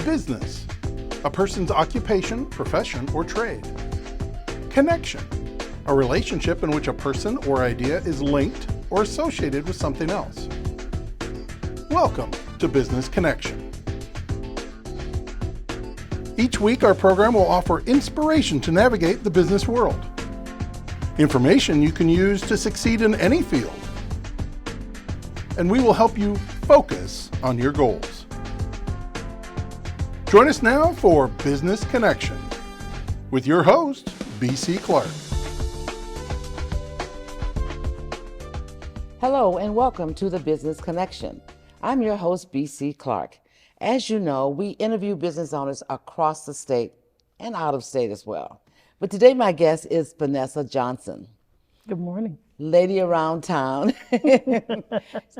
Business, a person's occupation, profession, or trade. Connection, a relationship in which a person or idea is linked or associated with something else. Welcome to Business Connection. Each week, our program will offer inspiration to navigate the business world. Information you can use to succeed in any field. And we will help you focus on your goals. Join us now for Business Connection with your host, B.C. Clark. Hello and welcome to the Business Connection. I'm your host, B.C. Clark. As you know, we interview business owners across the state and out of state as well. But today my guest is Vanessa Johnson. Good morning. Lady around town,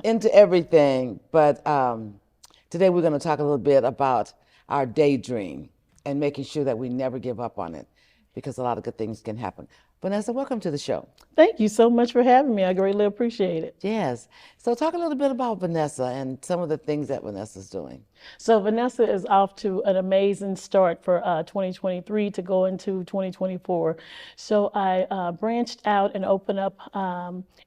into everything. But today we're going to talk a little bit about our daydream and making sure that we never give up on it, because a lot of good things can happen. Vanessa, welcome to the show. Thank you so much for having me. I greatly appreciate it. Yes. So talk a little bit about Vanessa and some of the things that Vanessa's doing. So Vanessa is off to an amazing start for 2023 to go into 2024. So I branched out and opened up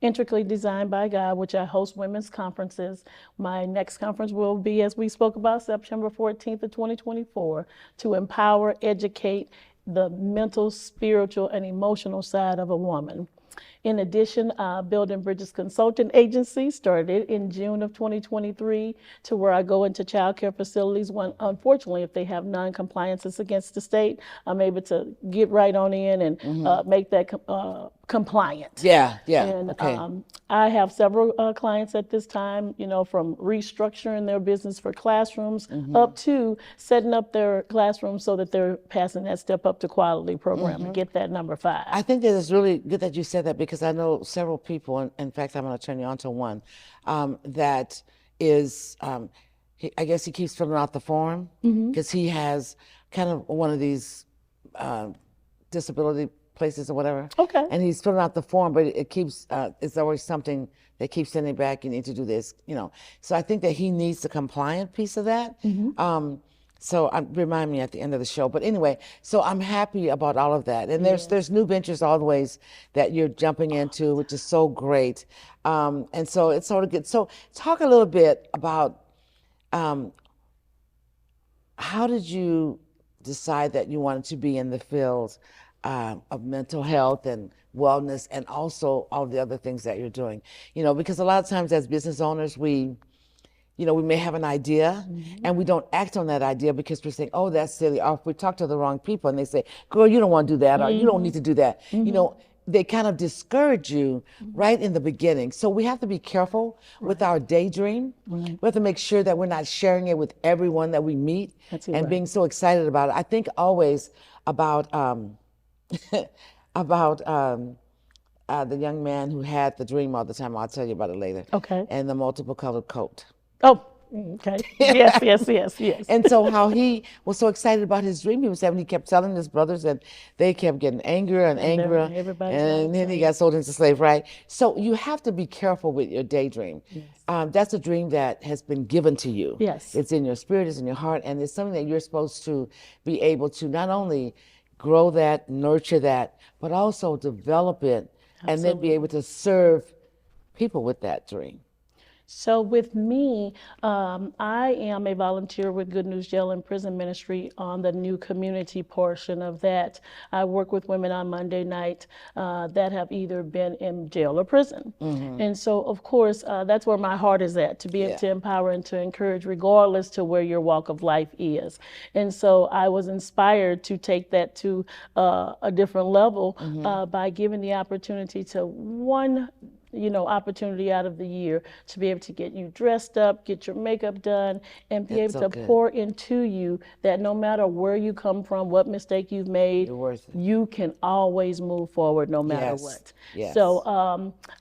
Intricately Designed by God, which I host women's conferences. My next conference will be, as we spoke about, September 14th of 2024, to empower, educate the mental, spiritual, and emotional side of a woman. In addition, Building Bridges Consulting Agency started in June of 2023, to where I go into child care facilities when, unfortunately, if they have non-compliances against the state, I'm able to get right on in and make that compliant. Yeah. And Okay. I have several clients at this time, from restructuring their business for classrooms up to setting up their classrooms so that they're passing that step up to quality program and get that number 5. I think that it's really good that you said that, because I know several people, and in fact, I'm going to turn you on to one, that is, I guess he keeps filling out the form because he has kind of one of these disability places or whatever. Okay. And he's filling out the form, but it keeps, it's always something that keeps sending back, you need to do this, So I think that he needs the compliant piece of that. So remind me at the end of the show. But anyway, so I'm happy about all of that. And there's new ventures all the ways that you're jumping into, which is so great. And so it's sort of good. So talk a little bit about how did you decide that you wanted to be in the field of mental health and wellness, and also all the other things that you're doing? Because a lot of times as business owners, we may have an idea and we don't act on that idea because we're saying, oh, that's silly. Or if we talk to the wrong people and they say, girl, you don't want to do that, or you don't need to do that. They kind of discourage you right in the beginning. So we have to be careful with our daydream. We have to make sure that we're not sharing it with everyone that we meet being so excited about it. I think always about the young man who had the dream all the time. I'll tell you about it later. Okay. And the multiple colored coat. Oh, okay. Yes. And so how he was so excited about his dream he was having, he kept telling his brothers, and they kept getting angrier and angrier. And then he got sold into slave, right? So you have to be careful with your daydream. Yes. That's a dream that has been given to you. Yes. It's in your spirit, it's in your heart, and it's something that you're supposed to be able to not only grow that, nurture that, but also develop it. Absolutely. And then be able to serve people with that dream. So with me, I am a volunteer with Good News Jail and Prison Ministry on the new community portion of that. I work with women on Monday night that have either been in jail or prison. And so, of course, that's where my heart is at, to be able to empower and to encourage, regardless to where your walk of life is. And so I was inspired to take that to a different level by giving the opportunity to one opportunity out of the year to be able to get you dressed up, get your makeup done, and be able to pour into you that no matter where you come from, what mistake you've made, you can always move forward no matter what. Yes. So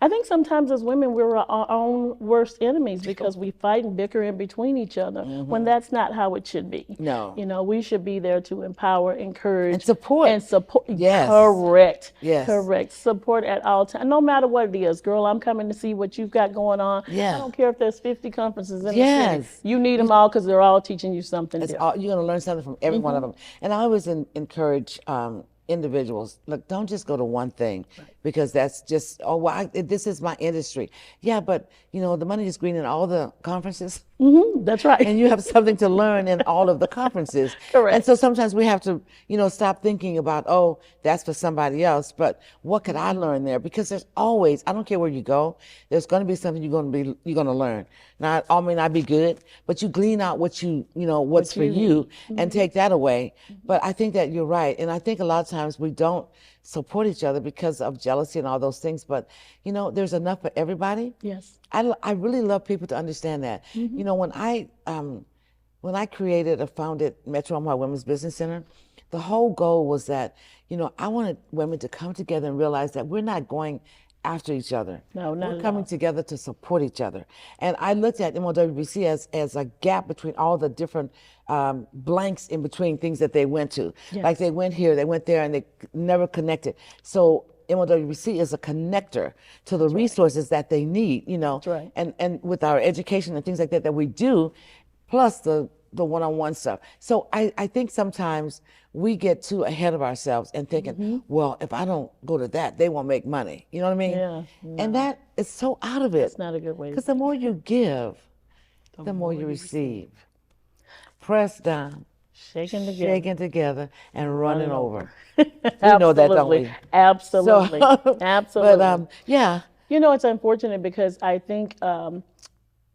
I think sometimes as women, we're our own worst enemies because we fight and bicker in between each other when that's not how it should be. No. We should be there to empower, encourage, and support. Yes. Correct. Correct. Support at all times, no matter what it is. Girl, well, I'm coming to see what you've got going on. Yeah. I don't care if there's 50 conferences in the city. Yes. You need them all because they're all teaching you something It's different. all, you're going to learn something from every one of them. And I always encourage individuals, look, don't just go to one thing because that's just, oh, well, this is my industry. Yeah, but, you know, the money is green in all the conferences. That's right. And you have something to learn in all of the conferences. Correct. And so sometimes we have to, you know, stop thinking about, oh, that's for somebody else, but what could I learn there? Because there's always, I don't care where you go, there's going to be something you're going to learn. Now, it all may not be good, but you glean out what what's for you and take that away. But I think that you're right. And I think a lot of times we don't support each other because of jealousy and all those things. But, you know, there's enough for everybody. Yes. I really love people to understand that. You know, when I created or founded Metro Omaha Women's Business Center, the whole goal was that, you know, I wanted women to come together and realize that we're not going after each other. No, not We're at coming all. together to support each other. And I looked at MOWBC as a gap between all the different blanks in between things that they went to. Yes. Like they went here, they went there, and they never connected. So MOWBC is a connector to the resources that they need, you know. That's right. And with our education and things like that we do, plus the one-on-one stuff. So I think sometimes we get too ahead of ourselves and thinking, well, if I don't go to that, they won't make money. You know what I mean? Yeah, And that is so out of it. It's not a good way to Because the more you give, the more you receive. Press down, shaking together. shaking together, and running over. Absolutely. We know that, don't we? Absolutely. So, Absolutely. But yeah. You know, it's unfortunate because I think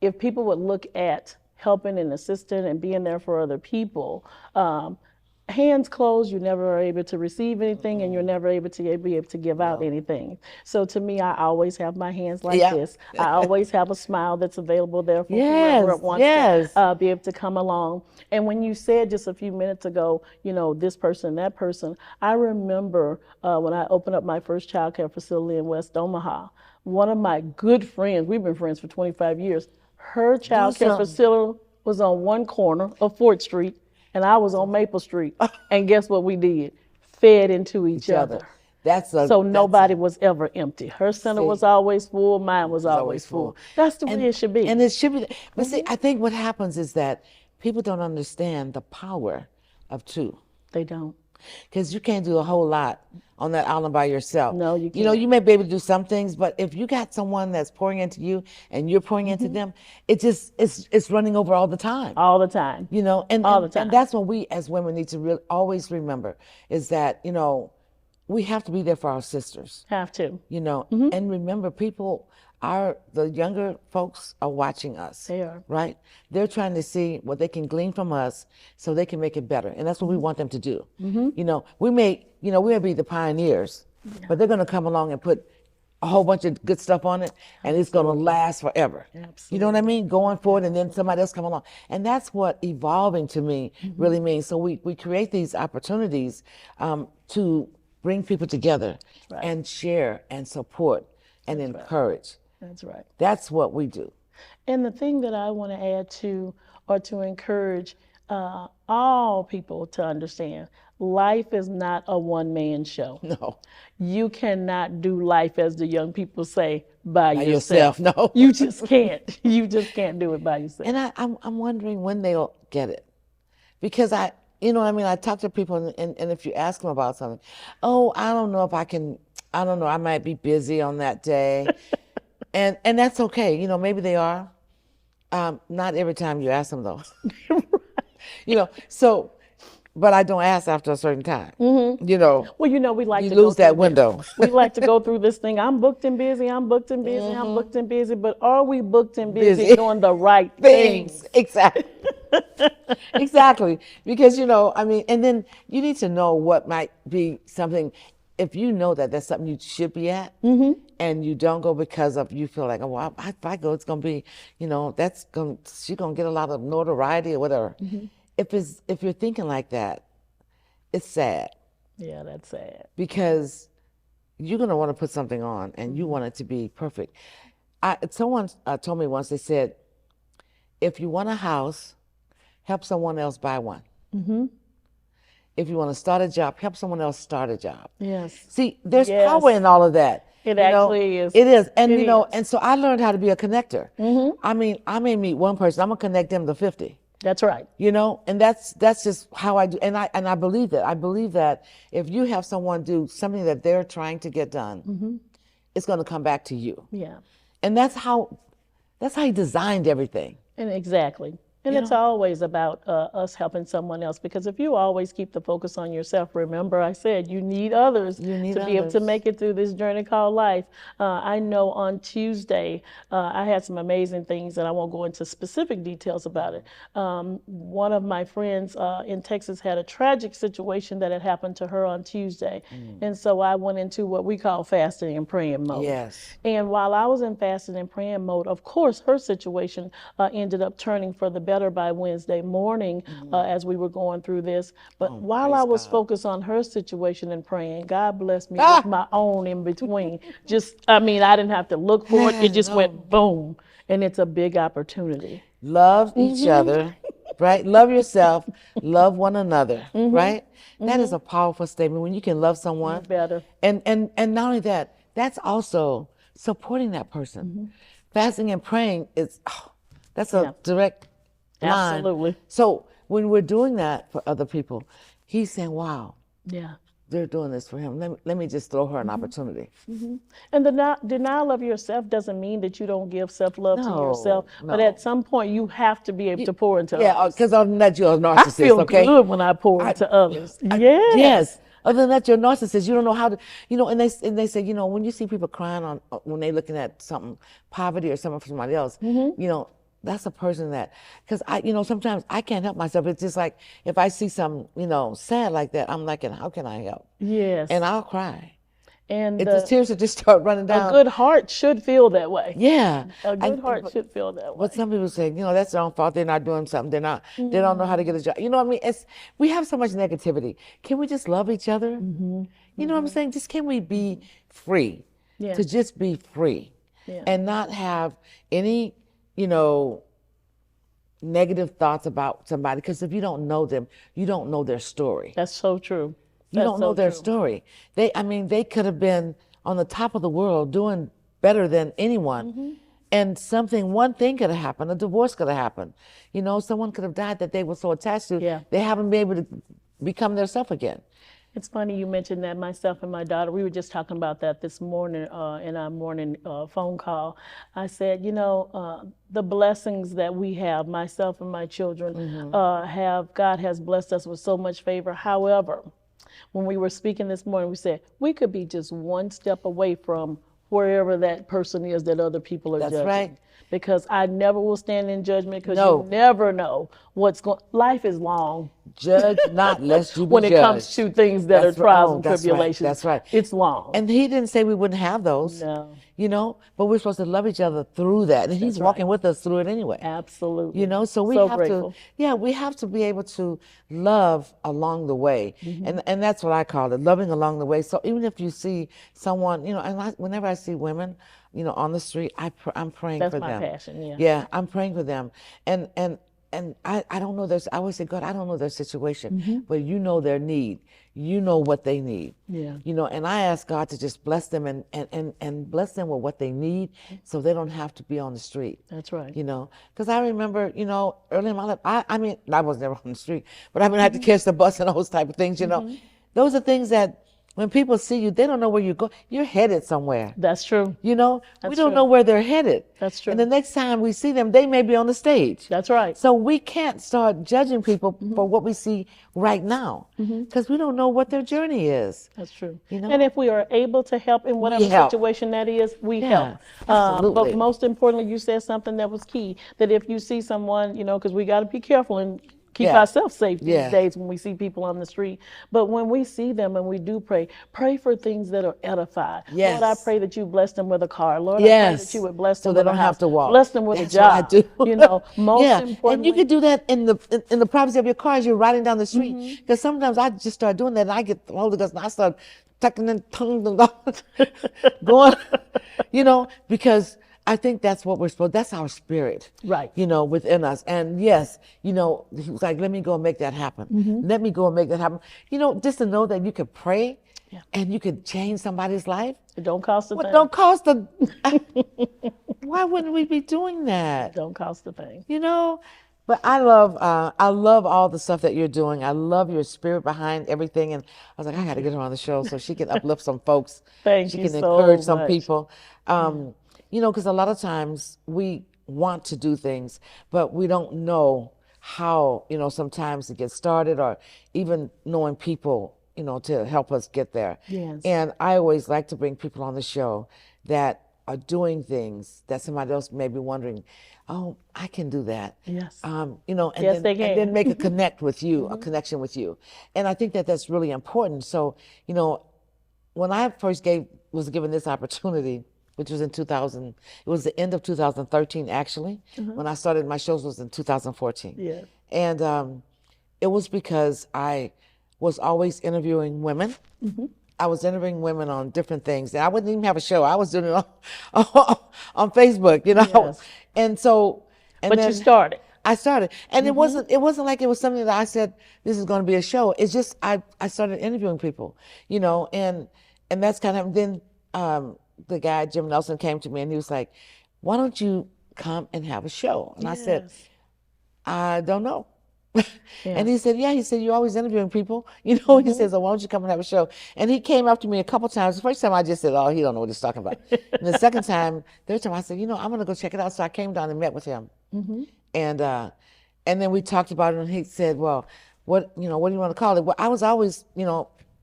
if people would look at helping and assisting and being there for other people, hands closed, you never are able to receive anything, and you're never able to be able to give out anything. So to me, I always have my hands like Yeah. this. I always have a smile that's available there for Yes, whoever wants yes. to be able to come along. And when you said just a few minutes ago, you know, this person, that person, I remember when I opened up my first child care facility in West Omaha, one of my good friends, we've been friends for 25 years, her child care something. facility was on one corner of 4th Street, and I was on Maple Street. And guess what we did? Fed into each other. So nobody was ever empty. Her center was always full, mine was always full. That's the way it should be. And it should be. But see, I think what happens is that people don't understand the power of two. They don't. Because you can't do a whole lot on that island by yourself. No, you You know, can't. you may be able to do some things, but if you got someone that's pouring into you and you're pouring into them, it's running over all the time. All the time. You know, All the time. and that's what we as women need to always remember is that, you know, we have to be there for our sisters. Have to. You know, and remember, the younger folks are watching us. They are. Right? They're trying to see what they can glean from us so they can make it better. And that's what we want them to do. You know, we may be the pioneers, but they're going to come along and put a whole bunch of good stuff on it, and it's going to last forever. You know what I mean? Going forward, and then somebody else come along. And that's what evolving to me really means. So we create these opportunities to bring people together and share and support and encourage. That's right. That's what we do. And the thing that I want to add to, or to encourage all people to understand, life is not a one-man show. No. You cannot do life, as the young people say, by yourself. No. You just can't. You just can't do it by yourself. And I'm wondering when they'll get it. Because you know what I mean? I talk to people, and if you ask them about something, oh, I don't know if I can, I don't know, I might be busy on that day. And that's okay. You know, maybe they are. Not every time you ask them, though. You know, so, but I don't ask after a certain time. You know, Well, you know, we like you to lose go that through window. We like to go through this thing. I'm booked and busy. I'm booked and busy. I'm booked and busy. But are we booked and busy, Busy. doing the right things? Exactly. Exactly. Because, you know, I mean, and then you need to know what might be something, if you know that that's something you should be at, and you don't go because of, you feel like, oh, well, if I go, it's going to be, you know, she's going to get a lot of notoriety or whatever. If you're thinking like that, it's sad. Yeah, that's sad. Because you're going to want to put something on and you want it to be perfect. Someone told me once, they said, if you want a house, help someone else buy one. If you want to start a job, help someone else start a job. Yes. See, there's Yes. power in all of that. It You know, actually is. it is. And, It you know, is. and so I learned how to be a connector. I mean, I may meet one person, I'm going to connect them to 50. That's right. You know, and that's just how I do. And I believe that. I believe that if you have someone do something that they're trying to get done, it's going to come back to you. Yeah. And that's how he designed everything. And exactly. And You it's know? always about us helping someone else, because if you always keep the focus on yourself, remember I said you need others You need to be able to others. make it through this journey called life. I know on Tuesday I had some amazing things, and I won't go into specific details about it. One of my friends in Texas had a tragic situation that had happened to her on Tuesday. And so I went into what we call fasting and praying mode. Yes. And while I was in fasting and praying mode, of course, her situation ended up turning for the better by Wednesday morning as we were going through this. But while I praise was God. focused on her situation and praying, God blessed me Ah! with my own in between. Just, I mean, I didn't have to look for it. It just No. went boom. And it's a big opportunity. Love each other, right? Love yourself, love one another, right? That is a powerful statement when you can love someone. Better. And not only that, that's also supporting that person. Fasting and praying is, that's a Yeah. direct line. Absolutely. So when we're doing that for other people, he's saying, wow, Yeah. they're doing this for him. Let me just throw her an opportunity. And the denial of yourself doesn't mean that you don't give self-love to No, yourself, but no. at some point you have to be able to pour into Yeah, others. because other than that, you're a I narcissist, feel okay? good when I pour into others. Yes. Other than that, you're a narcissist. You don't know how to, you know, and they say, you know, when you see people crying on when they're looking at something, poverty or something for somebody else, you know, that's a person that, because you know, sometimes I can't help myself. It's just like if I see some, you know, sad like that, I'm like, how can I help? Yes. And I'll cry. And The tears will just start running a down. good heart should feel that way. Yeah. A good heart but- should feel that way. But some people say, you know, that's their own fault. They're not doing something. They don't know how to get a job. You know what I mean? We have so much negativity. Can we just love each other? You know what I'm saying? Just can we be free? Yeah. To just be free Yeah. and not have any, you know, negative thoughts about somebody. Because if you don't know them, you don't know their story. That's so true. You That's don't know so their true. story. They could have been on the top of the world doing better than anyone. And one thing could have happened, a divorce could have happened. You know, someone could have died that they were so attached to, Yeah. they haven't been able to become their self again. It's funny you mentioned that. Myself and my daughter, we were just talking about that this morning in our morning phone call. I said, you know, the blessings that we have, myself and my children, God has blessed us with so much favor. However, when we were speaking this morning, we said we could be just one step away from wherever that person is that other people are That's judging. right. Because I never will stand in judgment, because No. you never know what's going. Life is long. Judge not lest you be When it judged. comes to things that That's are right. trials Oh, and that's right. tribulations, That's right. It's long. And he didn't say we wouldn't have those. No. You know, but we're supposed to love each other through that. And he's right. walking with us through it anyway. Absolutely. You know, so we So have grateful. we have to be able to love along the way. And that's what I call it, loving along the way. So even if you see someone, you know, and whenever I see women, you know, on the street, I'm praying That's for my them. passion, yeah. Yeah, I'm praying for them. And I don't know I always say, God, I don't know their situation, but you know their need. You know what they need. Yeah. You know, and I ask God to just bless them and bless them with what they need so they don't have to be on the street. That's right. You know, because I remember, you know, early in my life, I mean, I was never on the street, but I mean, I had to catch the bus and those type of things, you know. Those are things that when people see you, they don't know where you go. You're headed somewhere. That's true. You know, we That's don't true. know where they're headed. That's true. And the next time we see them, they may be on the stage. That's right. So we can't start judging people for what we see right now because we don't know what their journey is. That's true. You know? And if we are able to help in whatever help. situation that is, we Yeah, help. absolutely. But most importantly, you said something that was key, that if you see someone, you know, because we got to be careful and keep Yeah. ourselves safe these Yeah. days when we see people on the street. But when we see them and we do pray for things that are edified. Yes. Lord, I pray that you bless them with a car. Lord, I Yes. pray that you would bless So them they with don't a have house. to walk. Bless them with That's a job. what I do. You know, most yeah. importantly. And you can do that in the privacy of your car as you're riding down the street. Because sometimes I just start doing that and I get the Holy Ghost and I start tucking and tongue going, you know, because I think that's what we're supposed, that's our spirit, Right. within us. And yes, he was like, let me go and make that happen. Let me go and make that happen. Just to know that you could pray Yeah. and you could change somebody's life. It don't cost a What thing. don't cost a, why wouldn't we be doing that? Don't cost a thing. But I love all the stuff that you're doing. I love your spirit behind everything. And I was like, I got to get her on the show so she can uplift some folks. Thank She you can so encourage some much. people. Because a lot of times we want to do things, but we don't know how, sometimes to get started or even knowing people, to help us get there. Yes. And I always like to bring people on the show that are doing things that somebody else may be wondering, oh, I can do that. Yes. And Yes, then they and can. then make a connect with you, a connection with you. And I think that that's really important. So, when I first was given this opportunity, which was in 2000, it was the end of 2013 actually. When I started my shows was in 2014. Yeah. And it was because I was always interviewing women. I was interviewing women on different things. And I wouldn't even have a show. I was doing it on Facebook, Yes. And so, and But then you started. I started. And it wasn't like it was something that I said, this is going to be a show. It's just, I started interviewing people, and that's kind of, then the guy, Jim Nelson, came to me and he was like, why don't you come and have a show? And I said, Yes. I don't know. Yeah. And he said, you're always interviewing people. He says, oh, why don't you come and have a show? And he came up to me a couple times. The first time I just said, oh, he don't know what he's talking about. And the third time I said, I'm going to go check it out. So I came down and met with him. And then we talked about it and he said, well, what do you want to call it? Well, I was always,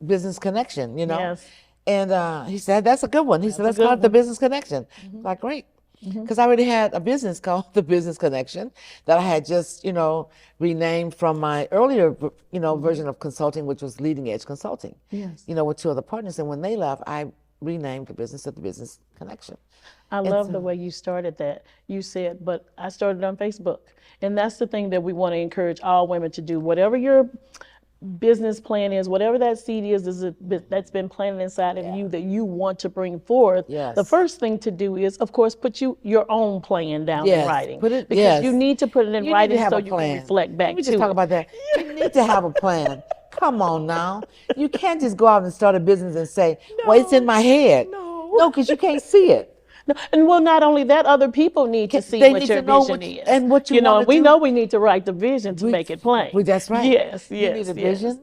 business connection, Yes. And he said, that's a good one. He said, let's a call good it the business connection. Like, great. Because I already had a business called The Business Connection that I had just, renamed from my earlier, version of consulting, which was Leading Edge Consulting. Yes. With two other partners. And when they left, I renamed the business to The Business Connection. I love the way you started that. You said, but I started on Facebook. And that's the thing that we want to encourage all women to do. Whatever your business plan is, whatever that seed is that's been planted inside of you that you want to bring forth, Yes. the first thing to do is, of course, put your own plan down in Yes, writing. put it- because yes. you need to put it in You need writing to have so a you plan. can reflect back Let me to just talk it. about that. You need to have a plan. Come on now. You can't just go out and start a business and say, well, it's in my head. No, because you can't see it. No, and well, not only that, other people need to see They what need your to know vision what is. and what you wanna we do. know we need to write the vision to make it plain. That's right. Yes, You yes, need a yes. vision,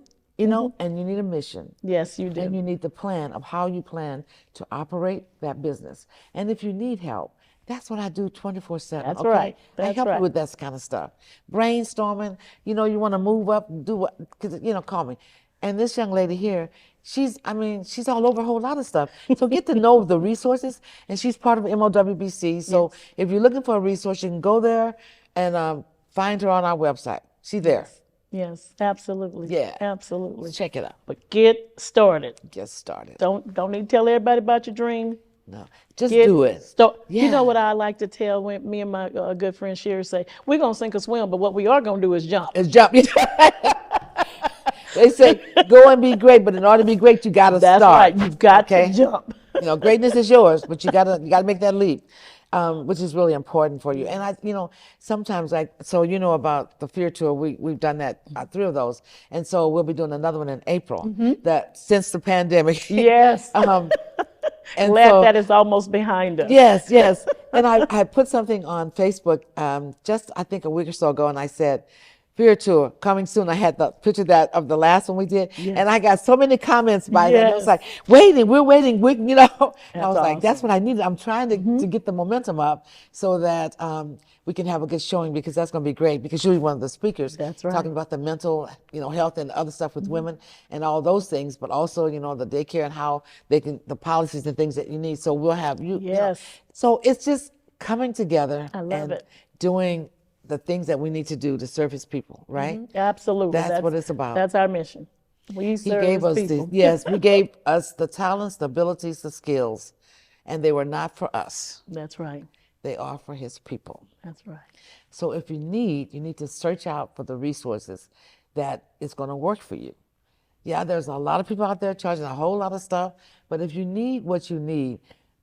and you need a mission. Yes, you do. And you need the plan of how you plan to operate that business. And if you need help, that's what I do 24/7. That's okay? right. I That's help right. you with that kind of stuff. Brainstorming, you want to move up, do what, because, call me. And this young lady here, she's all over a whole lot of stuff. So get to know the resources, and she's part of MOWBC. So if you're looking for a resource, you can go there and find her on our website. She's there. Yes, absolutely. Yeah. Absolutely. Check it out. But get started. Get started. Don't need to tell everybody about your dream. No, just Get do it. You know Yeah. what I like to tell when me and my good friend Sherry say, we're going to sink or swim, but what we are going to do is jump. It's jump. They say go and be great, but in order to be great, you gotta That's start. right. You've got okay? to jump. Greatness is yours, but you gotta make that leap, which is really important for you. And sometimes about the Fear Tour, we've done that 3 of those, and so we'll be doing another one in April. That since the pandemic. Yes. And Glad so, that is almost behind us. Yes. And I put something on Facebook just I think a week or so ago, and I said, Fear Tour coming soon. I had the picture of the last one we did, and I got so many comments by that. It was like, we're waiting. And I was like, that's what I needed. I'm trying to get the momentum up so that we can have a good showing, because that's going to be great, because you'll be one of the speakers. That's right. Talking about the mental, health and other stuff with women and all those things, but also, the daycare and how the policies and things that you need. So we'll have you. Yes. So it's just coming together. I love and it. doing the things that we need to do to serve his people, right? Absolutely. That's what it's about. That's our mission. We He serve gave his us people. he gave us the talents, the abilities, the skills, and they were not for us. That's right. They are for his people. That's right. So if you need to search out for the resources that is going to work for you. Yeah, there's a lot of people out there charging a whole lot of stuff, but if you need what you need,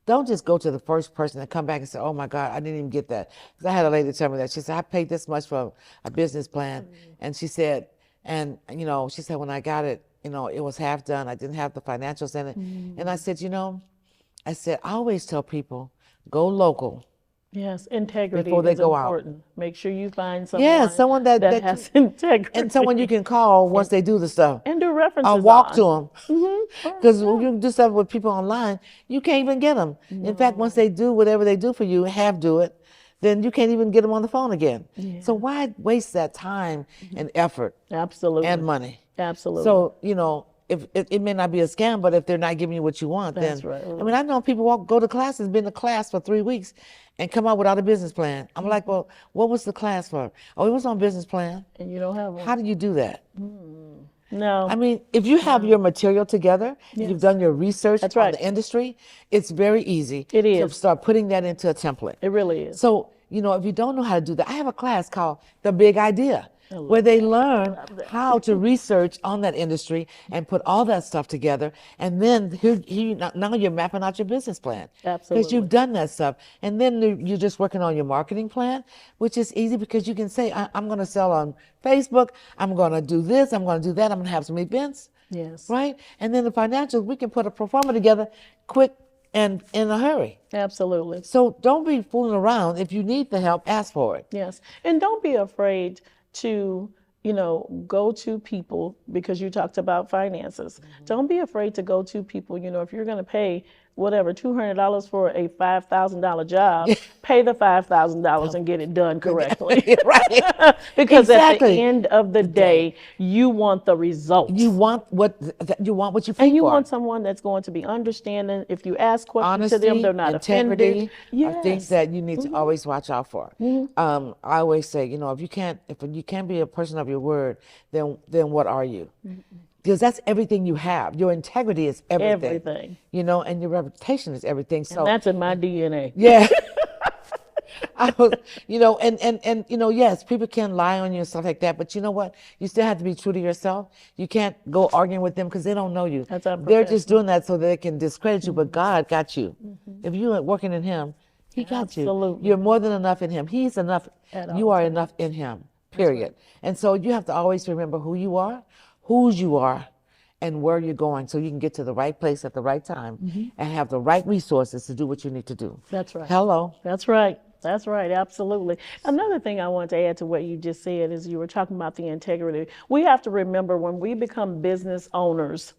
don't just go to the first person and come back and say, oh my God, I didn't even get that. Because I had a lady tell me that. She said, I paid this much for a business plan. And she said, she said, when I got it, it was half done. I didn't have the financials in it. And I said, I always tell people, go local. Yes, integrity Before they is go out. important. Make sure you find someone, Yeah, someone that has integrity. and someone you can call once they do the stuff. and do references Or walk on. to them. Because when you do stuff with people online, you can't even get them. In fact, once they do whatever they do for you, do it, then you can't even get them on the phone again. Yeah. So why waste that time and effort Absolutely. and money? Absolutely. So, if it may not be a scam, but if they're not giving you what you want, That's then right. I mean, I know people go to classes, been to class for 3 weeks, and come out without a business plan. I'm like, well, what was the class for? Oh, it was on business plan. And you don't have one. How do you do that? No. I mean, if you have your material together, you've done your research That's on right. the industry, it's very easy It to is. start putting that into a template. It really is. So, if you don't know how to do that, I have a class called The Big Idea, where they learn how to research on that industry and put all that stuff together. And then now you're mapping out your business plan. Absolutely. Because you've done that stuff. And then you're just working on your marketing plan, which is easy because you can say, I'm going to sell on Facebook. I'm going to do this. I'm going to do that. I'm going to have some events. Yes. Right? And then the financials, we can put a pro forma together quick and in a hurry. Absolutely. So don't be fooling around. If you need the help, ask for it. Yes. And don't be afraid to, go to people, because you talked about finances. Don't be afraid to go to people. If you're going to pay whatever, $200 for a $5,000 job, pay the $5,000 and get it done correctly. Right. Because at the Exactly. end of the day, you want the results. You want what you pay And you for. want someone that's going to be understanding. If you ask questions Honesty, to them, they're not integrity offended. are things that you need to always watch out for. I always say, if you can't be a person of your word, then what are you? Because that's everything you have. Your integrity is everything. Everything. And your reputation is everything. So And that's in my DNA. yeah. I was, yes, people can lie on you and stuff like that, but you know what? You still have to be true to yourself. You can't go arguing with them because they don't know you. That's They're unprofessional. just doing that so they can discredit you, but God got you. If you are working in Him, He got you. Absolutely. You're more than enough in Him. He's enough. At all You are enough in Him, period. And so you have to always remember who you are, whose you are, and where you're going so you can get to the right place at the right time and have the right resources to do what you need to do. That's right. Hello. That's right. That's right. Absolutely. Another thing I want to add to what you just said is you were talking about the integrity. We have to remember when we become business owners,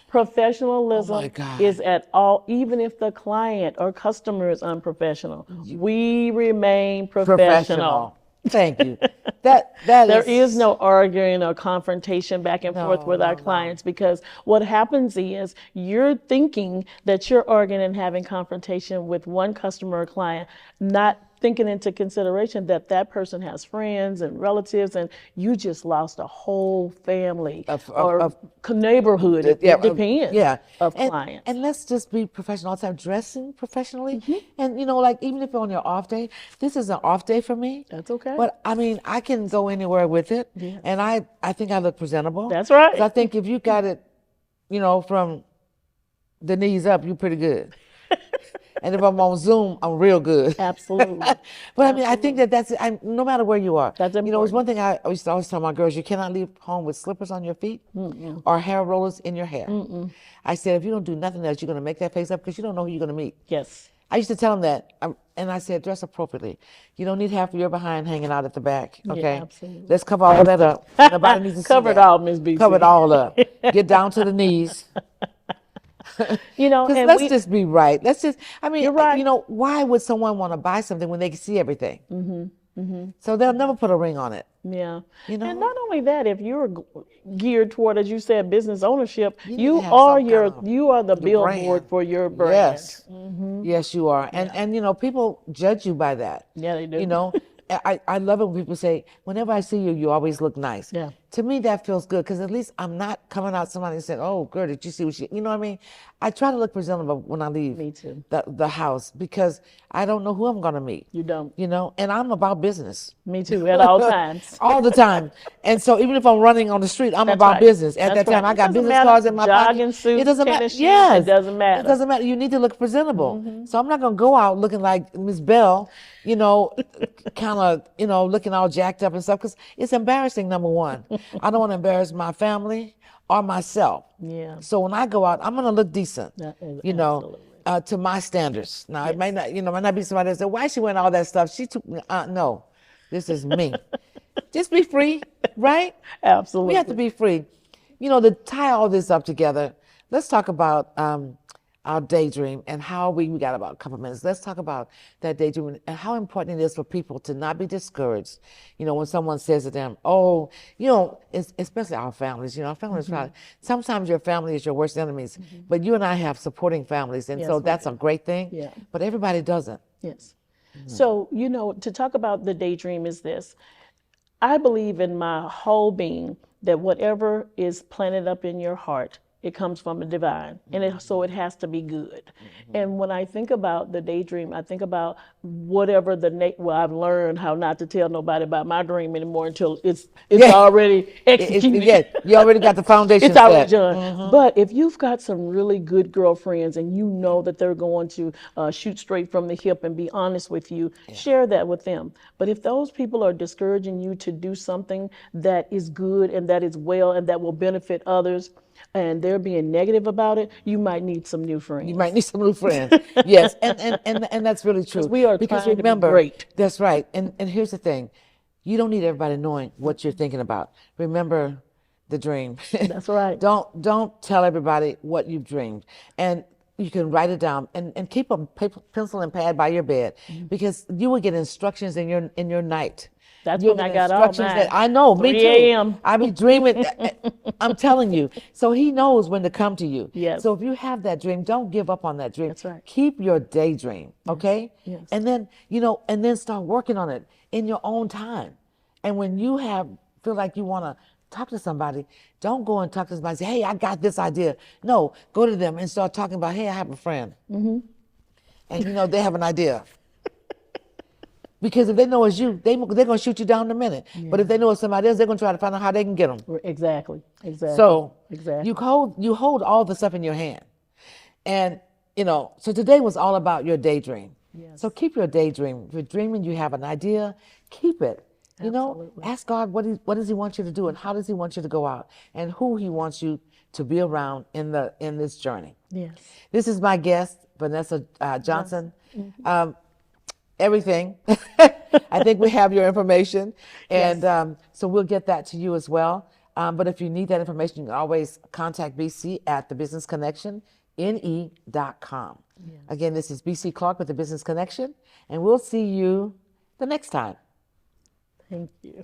professionalism Oh my God. is at all, even if the client or customer is unprofessional, we remain professional. Thank you. That There is no arguing or confrontation back and forth with our no. clients, because what happens is you're thinking that you're arguing and having confrontation with one customer or client, not thinking into consideration that that person has friends and relatives, and you just lost a whole family or neighborhood. It depends. Of clients. And let's just be professional all the time, dressing professionally. And like even if you're on your off day, this is an off day for me. That's okay. But I mean, I can go anywhere with it, and I think I look presentable. That's right. 'Cause I think if you got it, from the knees up, you're pretty good. And if I'm on Zoom, I'm real good. Absolutely. But I mean, I think that's no matter where you are. That's it's important. one thing I used to always tell my girls: you cannot leave home with slippers on your feet or hair rollers in your hair. I said, if you don't do nothing else, you're going to make that face up because you don't know who you're going to meet. Yes. I used to tell them that, and I said, dress appropriately. You don't need half of your behind hanging out at the back. Okay, absolutely. Let's cover all that up. Nobody needs to see Cover it that. all, Ms. BC. Cover it all up. Get down to the knees. And Let's just be right. Let's just, You're right. why would someone want to buy something when they can see everything? So they'll never put a ring on it. Yeah. You know? And not only that, if you're geared toward, as you said, business ownership, need you to have are some your, kind of you are the billboard brand. for your brand. Yes. Yes, you are. And people judge you by that. Yeah, they do. I love it when people say, whenever I see you, you always look nice. Yeah. to me that feels good because at least I'm not coming out somebody and saying, "Oh, girl, did you see what she?" You know what I mean? I try to look presentable when I leave Me too. the house because I don't know who I'm gonna meet. You don't. You know, and I'm about business. Me too, at all times. All the time. And so even if I'm running on the street, I'm That's about right. business. At That's that time, right. I It got doesn't business matter. cards in my pocket. Jogging suit, It doesn't matter. tennis shoes, Yes. it doesn't matter. It doesn't matter. You need to look presentable. So I'm not going to go out looking like Miss Bell, you know, kind of, you know, looking all jacked up and stuff because it's embarrassing, number one. I don't want to embarrass my family or myself. Yeah. So when I go out, I'm going to look decent, That is you know, absolutely. to my standards. Now, it might not, you know, might not be somebody that said, why she wearing all that stuff? She took, no, this is me. Just be free, right? Absolutely. We have to be free. You know, to tie all this up together, let's talk about our daydream and how we got about a couple minutes. Let's talk about that daydream and how important it is for people to not be discouraged. You know, when someone says to them, oh, you know, especially our families, you know, our families, sometimes your family is your worst enemies, but you and I have supporting families. And Yes, so we that's do. a great thing, Yeah. but everybody doesn't. Yes. So, you know, to talk about the daydream is this. I believe in my whole being that whatever is planted up in your heart, it comes from the divine, and so it has to be good. And when I think about the daydream, I think about whatever well, I've learned how not to tell nobody about my dream anymore until it's Yeah. already executed. Yeah, you already got the foundation It's already set. done. But if you've got some really good girlfriends and you know that they're going to shoot straight from the hip and be honest with you, share that with them. But if those people are discouraging you to do something that is good and that is well and that will benefit others, and they're being negative about it, you might need some new friends. You might need some new friends. Yes, and that's really true. we are because trying to be remember, great. That's right. And here's the thing. You don't need everybody knowing what you're thinking about. Remember the dream. That's right. Don't tell everybody what you've dreamed. And you can write it down and keep a paper, pencil and pad by your bed because you will get instructions in your night. That's You'll when I get got all instructions mine. I know, me 3 too. a.m. I be dreaming. I'm telling you. So he knows when to come to you. Yes. So if you have that dream, don't give up on that dream. That's right. Keep your daydream, okay? Yes. And then, you know, and then start working on it in your own time. And when you feel like you want to talk to somebody, don't go and talk to somebody and say, hey, I got this idea. No, go to them and start talking about, hey, I have a friend. And, you know, they have an idea. Because if they know it's you, they're going to shoot you down in a minute. But if they know it's somebody else, they're going to try to find out how they can get them. Exactly. So Exactly. you hold all the stuff in your hand. And, you know, so today was all about your daydream. Yes. So keep your daydream. If you're dreaming, you have an idea, keep it. You know, ask God what does he want you to do and how does he want you to go out and who he wants you to be around in this journey. Yes. This is my guest, Vanessa Johnson. Everything. I think we have your information. And so we'll get that to you as well. But if you need that information, you can always contact BC at thebusinessconnectionne.com. Yes. Again, this is BC Clark with The Business Connection, and we'll see you the next time. Thank you.